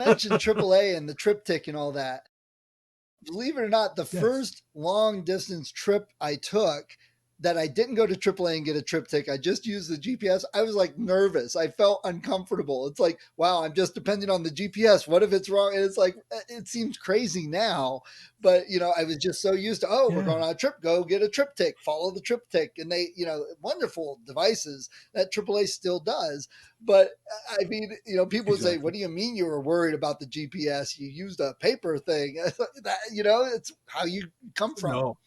mentioned AAA and the triptik and all that. Believe it or not, the Yes. first long distance trip I took that I didn't go to AAA and get a triptik, I just used the GPS. I was like nervous. I felt uncomfortable. It's like, wow, I'm just depending on the GPS. What if it's wrong? And it's like, it seems crazy now, but I was just so used to, oh, we're Yeah. going on a trip, go get a triptik, follow the triptik. And they, wonderful devices that AAA still does. But I mean, people would say, Exactly. "What do you mean you were worried about the GPS? You used a paper thing." That, it's how you come from. No,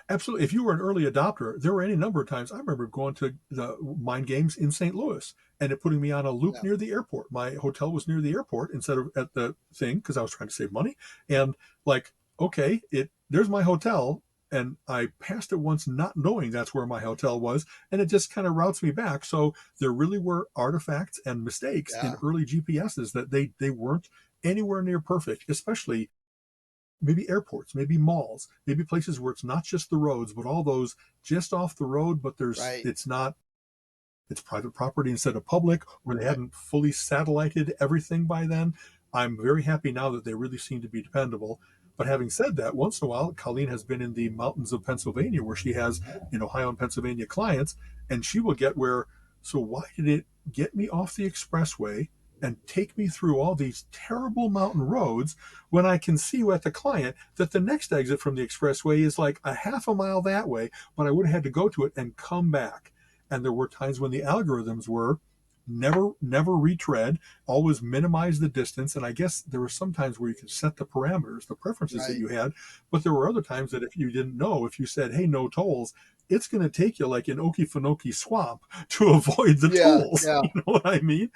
absolutely. If you were an early adopter, there were any number of times I remember going to the mind games in St. Louis and it putting me on a loop Yeah, near the airport. My hotel was near the airport instead of at the thing because I was trying to save money. And like, okay, there's my hotel. And I passed it once not knowing that's where my hotel was, and it just kind of routes me back. So there really were artifacts and mistakes in yeah, early GPSs that they weren't anywhere near perfect, especially maybe airports, maybe malls, maybe places where it's not just the roads, but all those just off the road, but right, it's not, it's private property instead of public, or they right. hadn't fully satellited everything by then. I'm very happy now that they really seem to be dependable. But having said that, once in a while, Colleen has been in the mountains of Pennsylvania where she has in Ohio and Pennsylvania clients, and she will get where, so why did it get me off the expressway and take me through all these terrible mountain roads when I can see at the client that the next exit from the expressway is like a half a mile that way, but I would have had to go to it and come back. And there were times when the algorithms were never retread, always minimize the distance. And I guess there were some times where you could set the parameters, the preferences that Right. you had, but there were other times that if you didn't know, if you said, hey, no tolls, it's going to take you like an Okefenokee swamp to avoid the Yeah, tolls. yeah. You know what I mean?